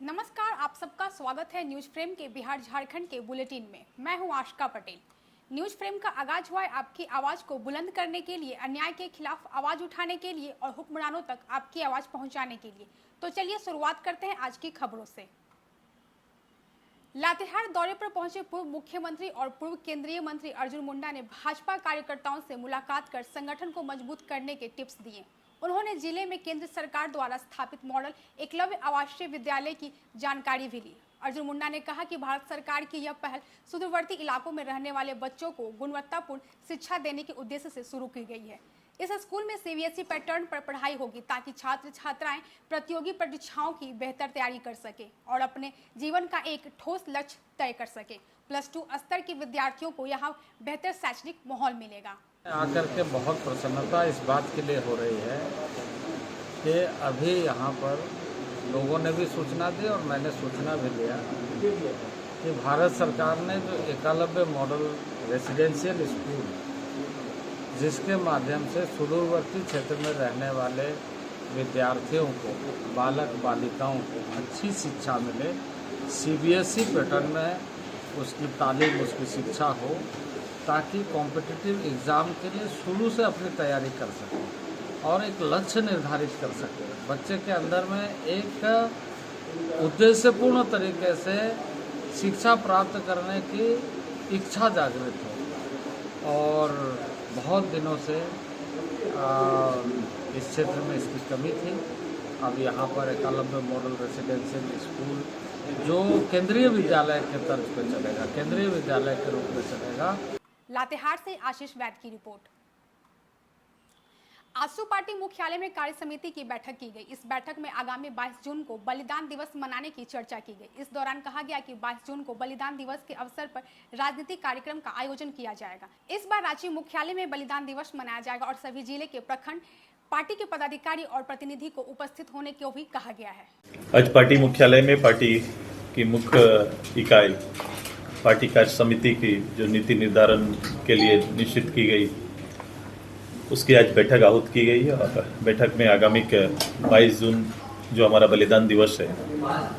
नमस्कार, आप सबका स्वागत है न्यूज फ्रेम के बिहार झारखंड के बुलेटिन में। मैं हूं आशिका पटेल। न्यूज फ्रेम का आगाज हुआ है आपकी आवाज को बुलंद करने के लिए, अन्याय के खिलाफ आवाज उठाने के लिए और हुक्मरानों तक आपकी आवाज पहुंचाने के लिए। तो चलिए शुरुआत करते हैं आज की खबरों से। लातेहार दौरे पर पहुंचे पूर्व मुख्यमंत्री और पूर्व केंद्रीय मंत्री अर्जुन मुंडा ने भाजपा कार्यकर्ताओं से मुलाकात कर संगठन को मजबूत करने के टिप्स दिए। उन्होंने जिले में केंद्र सरकार द्वारा स्थापित मॉडल एकलव्य आवासीय विद्यालय की जानकारी भी ली। अर्जुन मुंडा ने कहा कि भारत सरकार की यह पहल सुदूरवर्ती इलाकों में रहने वाले बच्चों को गुणवत्तापूर्ण शिक्षा देने के उद्देश्य से शुरू की गई है। इस स्कूल में सीबीएसई पैटर्न पर पढ़ाई होगी ताकि छात्र छात्राएं प्रतियोगी परीक्षाओं की बेहतर तैयारी कर सके और अपने जीवन का एक ठोस लक्ष्य तय कर सके। +2 स्तर के विद्यार्थियों को यहाँ बेहतर शैक्षणिक माहौल मिलेगा। आकर के बहुत प्रसन्नता इस बात के लिए हो रही है कि अभी यहाँ पर लोगों ने भी सूचना दी और मैंने सूचना भी लिया कि भारत सरकार ने जो एकलव्य मॉडल रेसिडेंशियल स्कूल, जिसके माध्यम से सुदूरवर्ती क्षेत्र में रहने वाले विद्यार्थियों को, बालक बालिकाओं को अच्छी शिक्षा मिले, सीबीएसई पैटर्न में उसकी तालीम, उसकी शिक्षा हो, ताकि कॉम्पिटिटिव एग्ज़ाम के लिए शुरू से अपनी तैयारी कर सकें और एक लक्ष्य निर्धारित कर सकें। बच्चे के अंदर में एक उद्देश्यपूर्ण तरीके से शिक्षा प्राप्त करने की इच्छा जागृत हो। और बहुत दिनों से इस क्षेत्र में इसकी कमी थी। अब यहाँ पर एकलव्य मॉडल रेसिडेंशियल स्कूल जो केंद्रीय विद्यालय के तर्ज पर चलेगा, केंद्रीय विद्यालय के रूप में चलेगा। लातेहार से आशीष वैद की रिपोर्ट। आजसू पार्टी मुख्यालय में कार्य समिति की बैठक की गई। इस बैठक में आगामी 22 जून को बलिदान दिवस मनाने की चर्चा की गई। इस दौरान कहा गया कि 22 जून को बलिदान दिवस के अवसर पर राजनीतिक कार्यक्रम का आयोजन किया जाएगा। इस बार रांची मुख्यालय में बलिदान दिवस मनाया जाएगा और सभी जिले के प्रखंड पार्टी के पदाधिकारी और प्रतिनिधि को उपस्थित होने को भी कहा गया है। आज पार्टी मुख्यालय में पार्टी की मुख्य इकाई पार्टी कार्य समिति की जो नीति निर्धारण के लिए निश्चित की गई, उसकी आज बैठक आहूत की गई है। और बैठक में आगामी 22 जून जो हमारा बलिदान दिवस है,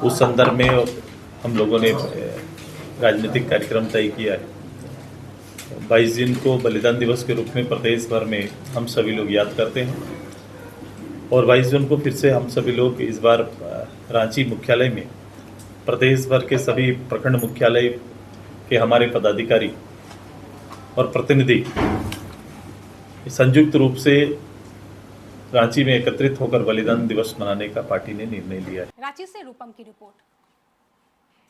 उस संदर्भ में हम लोगों ने राजनीतिक कार्यक्रम तय किया है। 22 जून को बलिदान दिवस के रूप में प्रदेश भर में हम सभी लोग याद करते हैं और 22 जून को फिर से हम सभी लोग इस बार रांची मुख्यालय में प्रदेश भर के सभी प्रखंड मुख्यालय के हमारे पदाधिकारी और प्रतिनिधि संयुक्त रूप से रांची में एकत्रित होकर बलिदान दिवस मनाने का पार्टी ने निर्णय लिया है। रांची से रूपम की रिपोर्ट।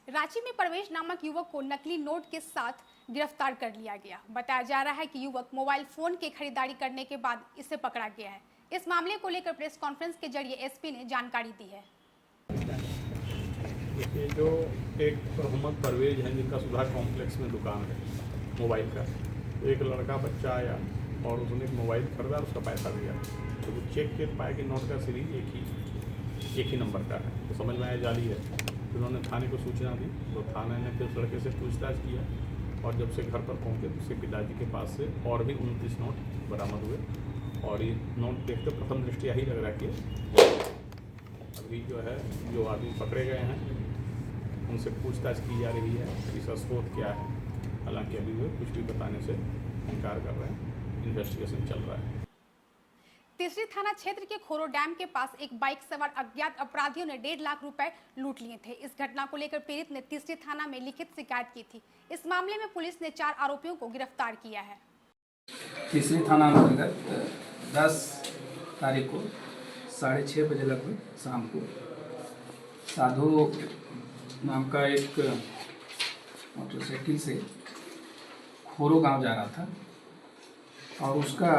रांची में प्रवेश नामक युवक को नकली नोट के साथ गिरफ्तार कर लिया गया। बताया जा रहा है कि युवक मोबाइल फोन की खरीदारी करने के बाद इसे पकड़ा गया है। इस मामले को लेकर प्रेस कॉन्फ्रेंस के जरिए एसपी ने जानकारी दी है। ये जो एक मोहम्मद परवेज है, जिनका सुधा कॉम्प्लेक्स में दुकान है मोबाइल का, तो एक लड़का बच्चा आया और उसने एक मोबाइल खरीदा, उसका पैसा दिया, तो वो चेक कर पाया कि नोट का सीरीज एक ही नंबर का है, तो समझ में आया जाली है। तो उन्होंने थाने को सूचना दी, तो थाने ने फिर लड़के से पूछताछ किया और जब से घर पर पहुँचे तो उसके पिताजी के पास से और भी 29 नोट बरामद हुए। और ये नोट देखते प्रथम दृष्टया ही लग रहा है कि अभी जो है जो आदमी पकड़े गए हैं उनसे पूछताछ की जा रही है कि इसका स्रोत क्या है। हालांकि अभी वो कुछ भी बताने से इनकार कर रहे हैं, इन्वेस्टिगेशन चल रहा है। तीसरी थाना क्षेत्र के खोरो डैम के पास एक बाइक सवार अज्ञात अपराधियों ने 1.5 लाख रुपए लूट लिए थे। इस घटना को लेकर पीड़ित ने तीसरी थाना में लिखित शिकायत की थी। इस मामले में पुलिस ने 4 आरोपियों को गिरफ्तार किया है। तीसरी थाना अंतर्गत 10 तारीख को 6:30 बजे लगभग शाम को साधु नाम का एक मोटरसाइकिल से खोरो गांव जा रहा था और उसका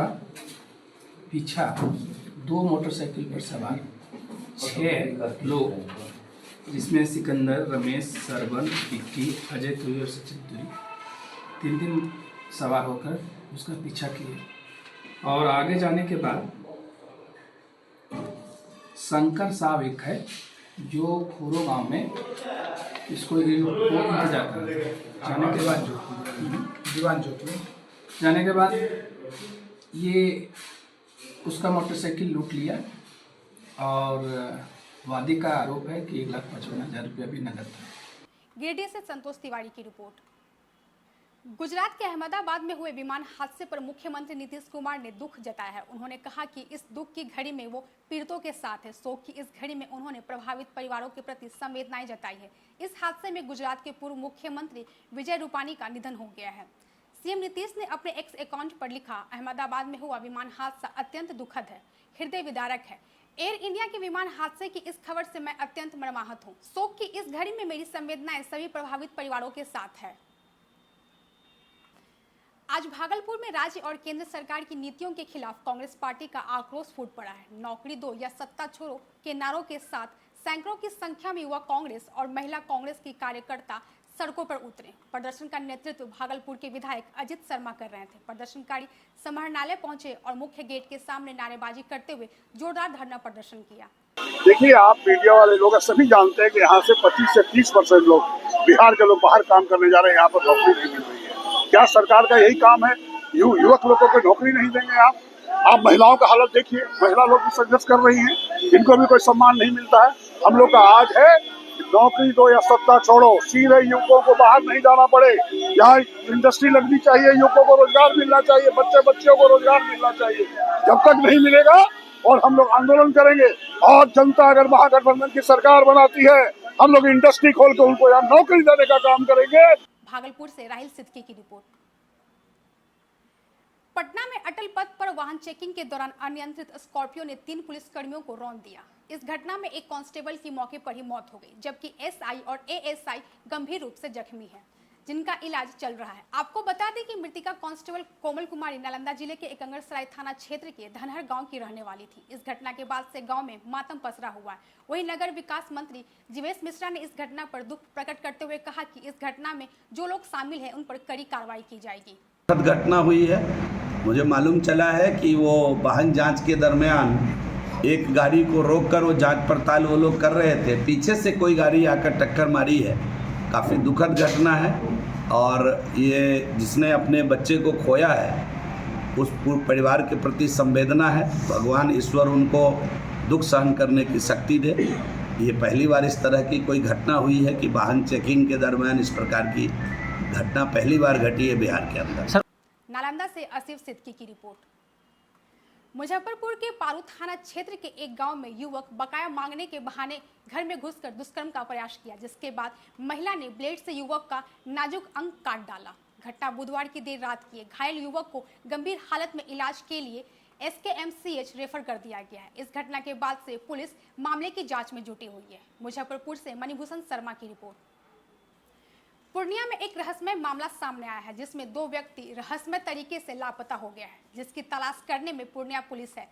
पीछा 2 मोटरसाइकिल पर सवार 6 लोग, जिसमें सिकंदर, रमेश, सरवन, विक्की, अजय तुरी और सचिन तुरी 3 सवार होकर उसका पीछा किए। और आगे जाने के बाद शंकर साहब एक है जो खोरो गांव में इसको इंतजार कर रहे थे। जाने के बाद दीवान जोत जाने के बाद ये उसका मोटरसाइकिल लूट लिया और वादी का आरोप है कि 1,55,000 रुपया भी नकद था। गिरिडीह से संतोष तिवारी की रिपोर्ट। गुजरात के अहमदाबाद में हुए विमान हादसे पर मुख्यमंत्री नीतीश कुमार ने दुख जताया है। उन्होंने कहा कि इस दुख की घड़ी में वो पीड़ितों के साथ है। शोक की इस घड़ी में उन्होंने प्रभावित परिवारों के प्रति संवेदनाएं जताई है। इस हादसे में गुजरात के पूर्व मुख्यमंत्री विजय रूपानी का निधन हो गया है। सीएम नीतीश ने अपने एक्स अकाउंट पर लिखा, अहमदाबाद में हुआ विमान हादसा अत्यंत दुखद है, हृदय विदारक है। एयर इंडिया के विमान हादसे की इस खबर से मैं अत्यंत मर्माहत हूँ। शोक की इस घड़ी में मेरी संवेदनाएं सभी प्रभावित परिवारों के साथ है। आज भागलपुर में राज्य और केंद्र सरकार की नीतियों के खिलाफ कांग्रेस पार्टी का आक्रोश फूट पड़ा है। नौकरी दो या सत्ता छोड़ो के नारों के साथ सैकड़ों की संख्या में युवा कांग्रेस और महिला कांग्रेस की कार्यकर्ता सड़कों पर उतरे। प्रदर्शन का नेतृत्व भागलपुर के विधायक अजित शर्मा कर रहे थे। प्रदर्शनकारी समाहरणालय पहुंचे और मुख्य गेट के सामने नारेबाजी करते हुए जोरदार धरना प्रदर्शन किया। देखिए, आप मीडिया वाले लोग सभी जानते हैं कि यहाँ से 25 से 30% लोग बिहार के लोग बाहर काम करने जा रहे हैं। यहाँ पर नौकरी नहीं मिल रही है। क्या सरकार का यही काम है? युवक लोगों को नौकरी नहीं देंगे आप महिलाओं का हालत देखिए, महिला लोग भी संघर्ष कर रही हैं, इनको भी कोई सम्मान नहीं मिलता है। हम लोग का आज है नौकरी दो या सत्ता छोड़ो। सीधे युवकों को बाहर नहीं जाना पड़े, यहाँ इंडस्ट्री लगनी चाहिए, युवकों को रोजगार मिलना चाहिए, बच्चियों को रोजगार मिलना चाहिए। जब तक नहीं मिलेगा और हम लोग आंदोलन करेंगे। और जनता अगर महागठबंधन की सरकार बनाती है, हम लोग इंडस्ट्री खोल के उनको यहाँ नौकरी देने का काम करेंगे। भागलपुर से राहिल सिद्दीकी की रिपोर्ट। पटना में अटल पथ पर वाहन चेकिंग के दौरान अनियंत्रित स्कॉर्पियो ने 3 पुलिसकर्मियों को रौंद दिया। इस घटना में एक कांस्टेबल की मौके पर ही मौत हो गई, जबकि एसआई और एएसआई गंभीर रूप से जख्मी हैं, जिनका इलाज चल रहा है। आपको बता दें कि मृतिका कांस्टेबल कोमल कुमारी नालंदा जिले के एकंगरसराय थाना क्षेत्र के धनहर गांव की रहने वाली थी। इस घटना के बाद से गांव में मातम पसरा हुआ है। वहीं नगर विकास मंत्री जीवेश मिश्रा ने इस घटना पर दुख प्रकट करते हुए कहा कि इस घटना में जो लोग शामिल हैं उन पर कड़ी कार्रवाई की जाएगी। घटना हुई है, मुझे मालूम चला है कि वो वाहन जांच के दरमियान एक गाड़ी को रोककर वो जांच पड़ताल वो लोग कर रहे थे, पीछे से कोई गाड़ी आकर टक्कर मारी है। काफ़ी दुखद घटना है और ये जिसने अपने बच्चे को खोया है उस पूरे परिवार के प्रति संवेदना है। भगवान ईश्वर उनको दुख सहन करने की शक्ति दे। ये पहली बार इस तरह की कोई घटना हुई है कि वाहन चेकिंग के दरमियान इस प्रकार की घटना पहली बार घटी है बिहार के अंदर। नालंदा से आसिफ सिद्दीकी की रिपोर्ट। मुजफ्फरपुर के पारू थाना क्षेत्र के एक गांव में युवक बकाया मांगने के बहाने घर में घुसकर दुष्कर्म का प्रयास किया, जिसके बाद महिला ने ब्लेड से युवक का नाजुक अंग काट डाला। घटना बुधवार की देर रात की है। घायल युवक को गंभीर हालत में इलाज के लिए SKMCH रेफर कर दिया गया है। इस घटना के बाद से पुलिस मामले की जांच में जुटी हुई है। मुजफ्फरपुर से मणिभूषण शर्मा की रिपोर्ट। पूर्णिया में एक रहस्यमय मामला सामने आया है, जिसमें 2 व्यक्ति रहस्यमय तरीके से लापता हो गया है, जिसकी तलाश करने में पूर्णिया पुलिस है।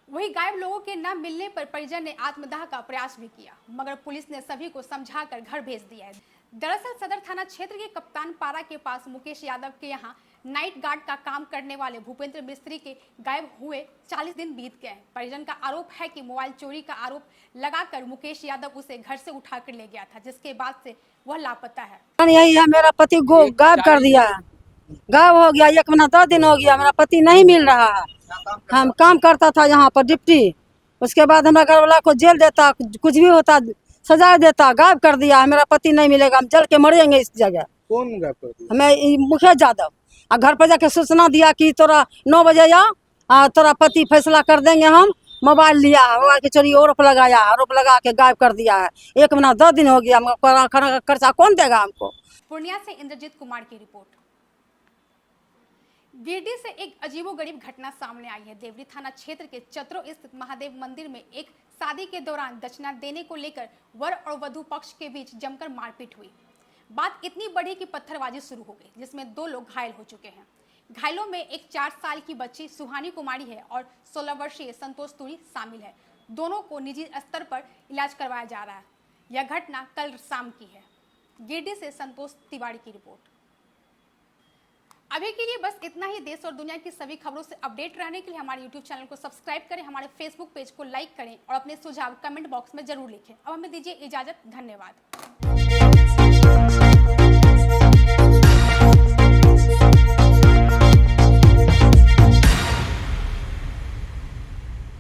वही गायब लोगों के न मिलने पर परिजन ने आत्मदाह का प्रयास भी किया, मगर पुलिस ने सभी को समझाकर घर भेज दिया है। दरअसल सदर थाना क्षेत्र के कप्तान पारा के पास मुकेश यादव के यहाँ नाइट गार्ड का काम करने वाले भूपेंद्र मिस्त्री के गायब हुए 40 दिन बीत गए। परिजन का आरोप है कि मोबाइल चोरी का आरोप लगाकर मुकेश यादव उसे घर से उठा कर ले गया था, जिसके बाद से वह लापता है। यही है, मेरा पति गायब कर दिया है, गायब हो गया। 1 महीना 10 दिन हो गया, मेरा पति नहीं मिल रहा है। हम काम करता था यहाँ पर डिप्टी, उसके बाद हमारा घर वाला को जेल देता, कुछ भी होता सजा देता, गायब कर दिया। मेरा पति नहीं मिलेगा, हम जल के मरेंगे इस जगह। कौन गायब कर दिया? हमें मुकेश यादव। घर पर जाके सूचना दिया कि तोरा 9 बजे या तोरा पति फैसला कर देंगे। हम मोबाइल लिया, मोबाइल की चोरी आरोप लगाया, आरोप लगा के गायब कर दिया है। 1 महीना 10 दिन हो गया, खर्चा कौन देगा हमको। पूर्णिया से इंद्रजीत कुमार की रिपोर्ट। गिरिडीह से एक अजीबोगरीब घटना सामने आई है। देवरी थाना क्षेत्र के चतरो स्थित महादेव मंदिर में एक शादी के दौरान दक्षिणा देने को लेकर वर और वधु पक्ष के बीच जमकर मारपीट हुई। बात इतनी बढ़ी कि पत्थरबाजी शुरू हो गई, जिसमें 2 लोग घायल हो चुके हैं। घायलों में एक 4 साल की बच्ची सुहानी कुमारी है और 16 वर्षीय संतोष तुरी शामिल है। दोनों को निजी स्तर पर इलाज करवाया जा रहा है। यह घटना कल शाम की है। गिरिडीह से संतोष तिवारी की रिपोर्ट। अभी के लिए बस इतना ही। देश और दुनिया की सभी खबरों से अपडेट रहने के लिए हमारे YouTube चैनल को सब्सक्राइब करें, हमारे Facebook पेज को लाइक करें और अपने सुझाव कमेंट बॉक्स में जरूर लिखें। अब हमें दीजिए इजाजत। धन्यवाद।